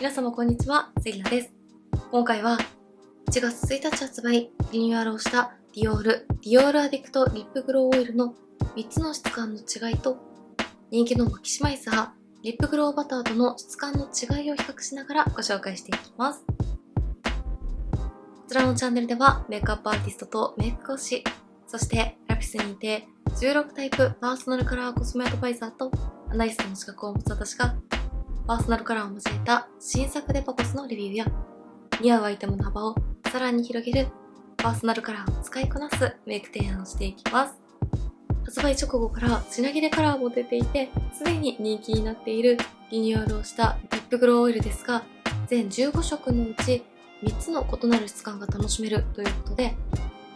皆様こんにちは、セリナです。今回は1月1日発売、リニューアルをしたディオールアディクトリップグローオイルの3つの質感の違いと、人気のマキシマイザー、リップグローバターとの質感の違いを比較しながらご紹介していきます。こちらのチャンネルではメイクアップアーティストとメイク講師、そしてラピス認定16タイプパーソナルカラーコスメアドバイザーとアナリストの資格を持つ私がパーソナルカラーを交えた新作デパコスのレビューや似合うアイテムの幅をさらに広げるパーソナルカラーを使いこなすメイク提案をしていきます。発売直後から品切れカラーも出ていて、すでに人気になっているリニューアルをしたリップグローオイルですが、全15色のうち3つの異なる質感が楽しめるということで、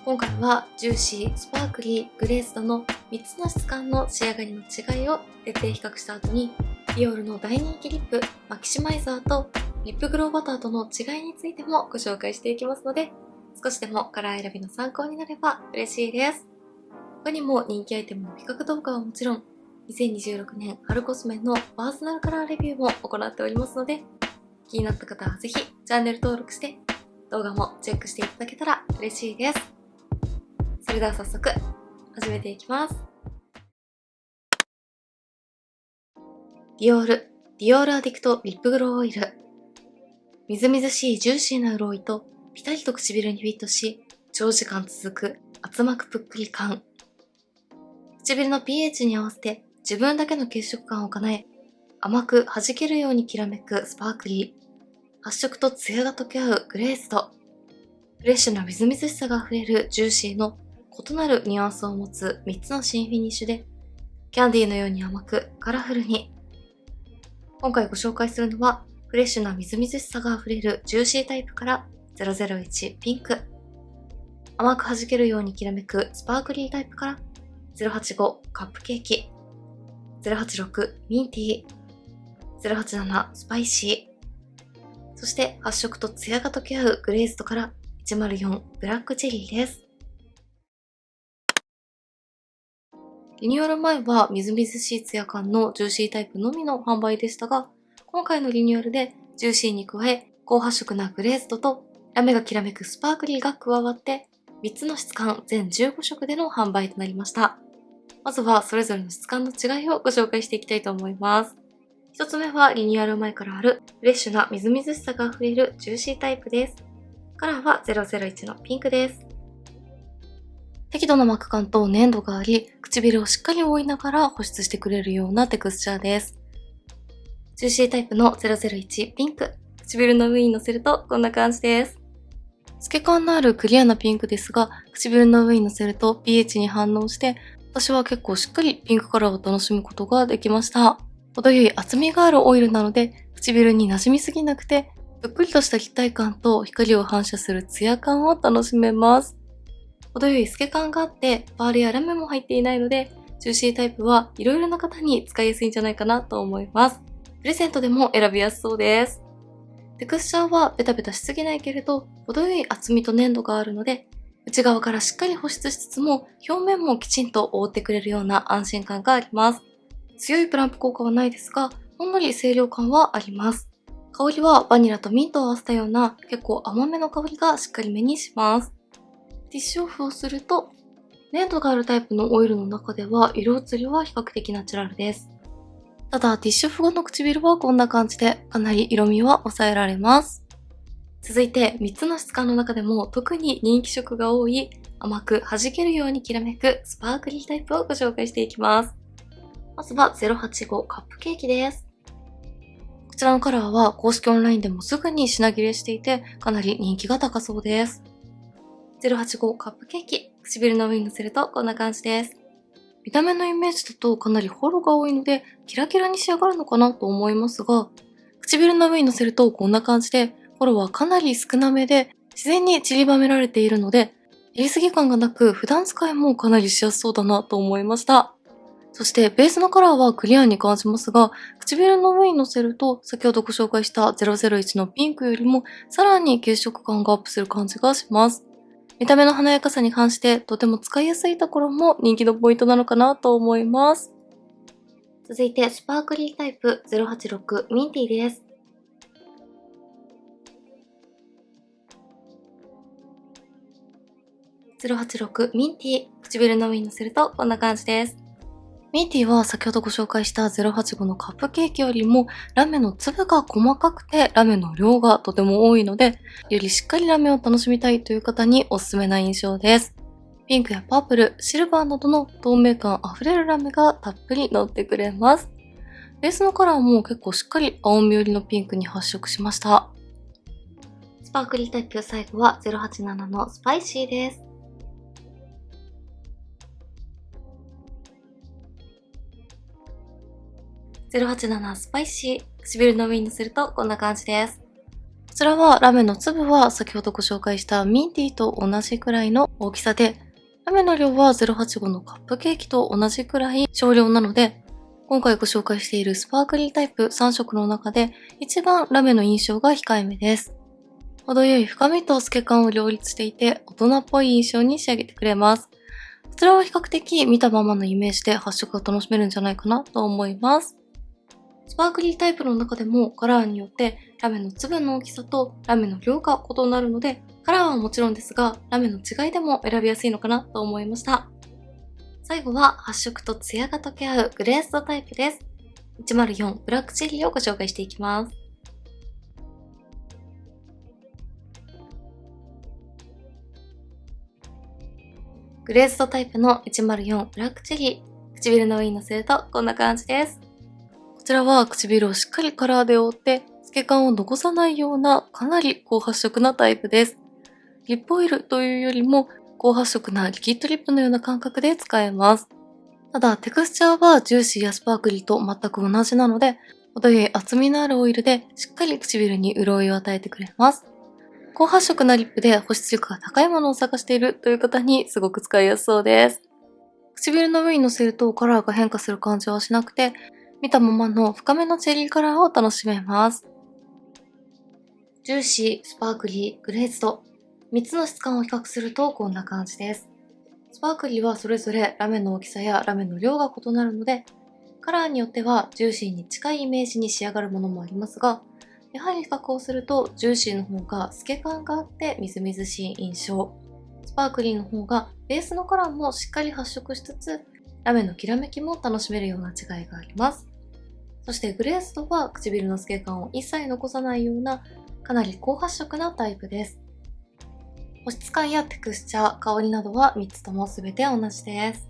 今回はジューシー、スパークリー、グレースドの3つの質感の仕上がりの違いを徹底比較した後に、ディオールの大人気リップ、マキシマイザーとリップグローバターとの違いについてもご紹介していきますので、少しでもカラー選びの参考になれば嬉しいです。他にも人気アイテムの比較動画はもちろん、2026年春コスメのパーソナルカラーレビューも行っておりますので、気になった方はぜひチャンネル登録して動画もチェックしていただけたら嬉しいです。それでは早速始めていきます。ディオールアディクトリップグローオイル。みずみずしいジューシーな潤いとピタリと唇にフィットし、長時間続く厚膜ぷっくり感。唇の pH に合わせて自分だけの血色感を叶え、甘く弾けるようにきらめくスパークリー。発色とツヤが溶け合うグレースド。フレッシュなみずみずしさが溢れるジューシーの異なるニュアンスを持つ3つの新フィニッシュで、キャンディーのように甘くカラフルに。今回ご紹介するのは、フレッシュなみずみずしさが溢れるジューシータイプから001ピンク。甘く弾けるようにきらめくスパークリータイプから085カップケーキ。086ミンティー。087スパイシー。そして発色とツヤが溶け合うグレーズドから104ブラックチェリーです。リニューアル前はみずみずしいツヤ感のジューシータイプのみの販売でしたが、今回のリニューアルでジューシーに加え高発色なグレーズドとラメがきらめくスパークリーが加わって3つの質感全15色での販売となりました。まずはそれぞれの質感の違いをご紹介していきたいと思います。1つ目はリニューアル前からあるフレッシュなみずみずしさが溢れるジューシータイプです。カラーは001のピンクです。適度な膜感と粘度があり、唇をしっかり覆いながら保湿してくれるようなテクスチャーです。ジューシータイプの001ピンク。唇の上に乗せるとこんな感じです。透け感のあるクリアなピンクですが、唇の上に乗せると pH に反応して、私は結構しっかりピンクカラーを楽しむことができました。程よい厚みがあるオイルなので、唇に馴染みすぎなくて、ぷっくりとした立体感と光を反射するツヤ感を楽しめます。程よい透け感があって、パールやラメも入っていないので、ジューシータイプはいろいろな方に使いやすいんじゃないかなと思います。プレゼントでも選びやすそうです。テクスチャーはベタベタしすぎないけれど、程よい厚みと粘度があるので、内側からしっかり保湿しつつも、表面もきちんと覆ってくれるような安心感があります。強いプランプ効果はないですが、ほんのり清涼感はあります。香りはバニラとミントを合わせたような結構甘めの香りがしっかりめにします。ティッシュオフをすると、粘度があるタイプのオイルの中では色移りは比較的ナチュラルです。ただティッシュオフ後の唇はこんな感じでかなり色味は抑えられます。続いて3つの質感の中でも特に人気色が多い甘く弾けるようにきらめくスパークリータイプをご紹介していきます。まずは085カップケーキです。こちらのカラーは公式オンラインでもすぐに品切れしていてかなり人気が高そうです。085カップケーキ、唇の上に乗せるとこんな感じです。見た目のイメージだとかなりホロが多いのでキラキラに仕上がるのかなと思いますが、唇の上に乗せるとこんな感じでホロはかなり少なめで自然に散りばめられているので、やりすぎ感がなく普段使いもかなりしやすそうだなと思いました。そしてベースのカラーはクリアに感じますが、唇の上に乗せると先ほどご紹介した001のピンクよりもさらに血色感がアップする感じがします。見た目の華やかさに関してとても使いやすいところも人気のポイントなのかなと思います。続いてスパークリータイプ086ミンティーです。086ミンティー。唇の上に乗せるとこんな感じです。ミンティーは先ほどご紹介した085のカップケーキよりもラメの粒が細かくてラメの量がとても多いので、よりしっかりラメを楽しみたいという方におすすめな印象です。ピンクやパープル、シルバーなどの透明感あふれるラメがたっぷり乗ってくれます。ベースのカラーも結構しっかり青み寄りのピンクに発色しました。スパークリータイプ最後は087のスパイシーです。087スパイシー。唇の上に乗せるとこんな感じです。こちらはラメの粒は先ほどご紹介したミンティーと同じくらいの大きさで、ラメの量は085のカップケーキと同じくらい少量なので、今回ご紹介しているスパークリータイプ3色の中で一番ラメの印象が控えめです。程よい深みと透け感を両立していて大人っぽい印象に仕上げてくれます。こちらは比較的見たままのイメージで発色が楽しめるんじゃないかなと思います。スパークリータイプの中でもカラーによってラメの粒の大きさとラメの量が異なるので、カラーはもちろんですがラメの違いでも選びやすいのかなと思いました。最後は発色とツヤが溶け合うグレースドタイプです。104ブラックチェリーをご紹介していきます。グレースドタイプの104ブラックチェリー。唇の上に乗せるとこんな感じです。こちらは唇をしっかりカラーで覆って透け感を残さないようなかなり高発色なタイプです。リップオイルというよりも高発色なリキッドリップのような感覚で使えます。ただテクスチャーはジューシーやスパークリーと全く同じなので、程よい厚みのあるオイルでしっかり唇に潤いを与えてくれます。高発色なリップで保湿力が高いものを探しているという方にすごく使いやすそうです。唇の上に乗せるとカラーが変化する感じはしなくて、見たままの深めのチェリーカラーを楽しめます。ジューシー、スパークリー、グレーズド。3つの質感を比較するとこんな感じです。スパークリーはそれぞれラメの大きさやラメの量が異なるので、カラーによってはジューシーに近いイメージに仕上がるものもありますが、やはり比較をするとジューシーの方が透け感があってみずみずしい印象。スパークリーの方がベースのカラーもしっかり発色しつつ、ラメのきらめきも楽しめるような違いがあります。そしてグレースドは唇の透け感を一切残さないようなかなり高発色なタイプです。保湿感やテクスチャー、香りなどは3つとも全て同じです。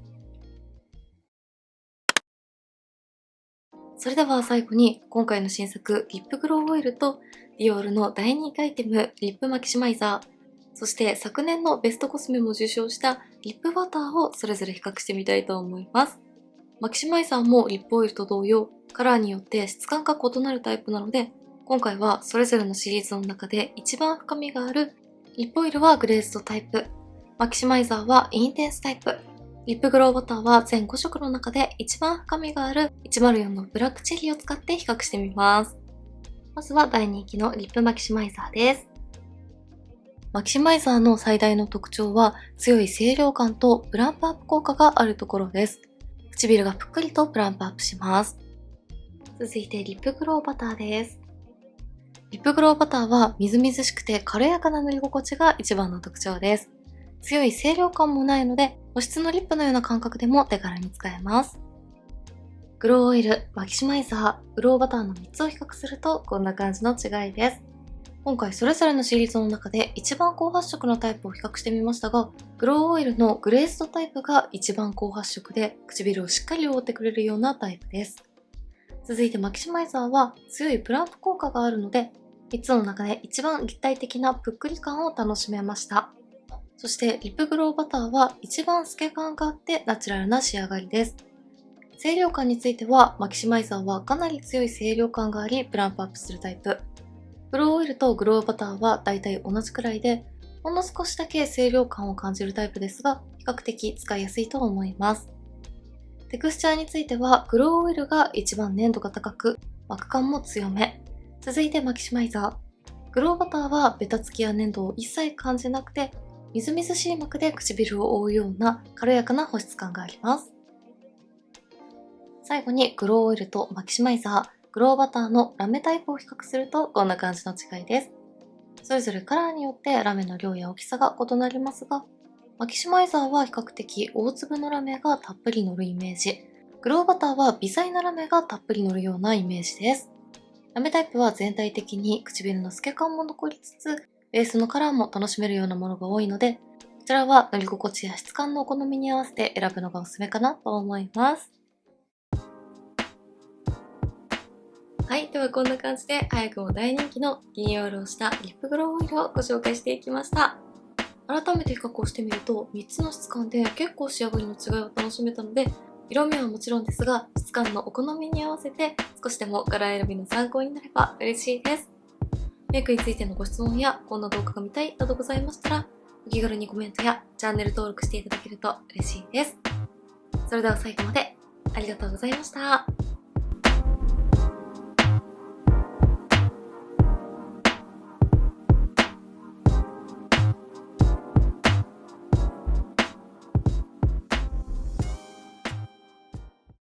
それでは最後に今回の新作リップグローオイルとディオールの大人気アイテムリップマキシマイザー、そして昨年のベストコスメも受賞したリップバターをそれぞれ比較してみたいと思います。マキシマイザーもリップオイルと同様、カラーによって質感が異なるタイプなので、今回はそれぞれのシリーズの中で一番深みがあるリップオイルはグレースドタイプ、マキシマイザーはインテンスタイプ、リップグローバターは全5色の中で一番深みがある104のブラックチェリーを使って比較してみます。まずは大人気のリップマキシマイザーです。マキシマイザーの最大の特徴は強い清涼感とプランプアップ効果があるところです。唇がぷっくりとプランプアップします。続いてリップグローバターです。リップグローバターはみずみずしくて軽やかな塗り心地が一番の特徴です。強い清涼感もないので、保湿のリップのような感覚でも手軽に使えます。グローオイル、マキシマイザー、グローバターの3つを比較するとこんな感じの違いです。今回それぞれのシリーズの中で一番高発色のタイプを比較してみましたが、グローオイルのグレースドタイプが一番高発色で唇をしっかり覆ってくれるようなタイプです。続いてマキシマイザーは強いプランプ効果があるので、3つの中で一番立体的なぷっくり感を楽しめました。そしてリップグローバターは一番透け感があってナチュラルな仕上がりです。清涼感についてはマキシマイザーはかなり強い清涼感がありプランプアップするタイプ。グローオイルとグローバターはだいたい同じくらいで、ほんの少しだけ清涼感を感じるタイプですが、比較的使いやすいと思います。テクスチャーについてはグローオイルが一番粘度が高く、膜感も強め。続いてマキシマイザー。グローバターはベタつきや粘度を一切感じなくて、みずみずしい膜で唇を覆うような軽やかな保湿感があります。最後にグローオイルとマキシマイザー、グローバターのラメタイプを比較するとこんな感じの違いです。それぞれカラーによってラメの量や大きさが異なりますが、マキシマイザーは比較的大粒のラメがたっぷり乗るイメージ。グローバターは微細なラメがたっぷり乗るようなイメージです。ラメタイプは全体的に唇の透け感も残りつつ、ベースのカラーも楽しめるようなものが多いので、こちらは塗り心地や質感のお好みに合わせて選ぶのがおすすめかなと思います。はい、ではこんな感じで早くも大人気のリニューアルをしたリップグローオイルをご紹介していきました。改めて比較をしてみると3つの質感で結構仕上がりの違いを楽しめたので、色味はもちろんですが質感のお好みに合わせて少しでもカラー選びの参考になれば嬉しいです。メイクについてのご質問やこんな動画が見たいなどございましたら、お気軽にコメントやチャンネル登録していただけると嬉しいです。それでは最後までありがとうございました。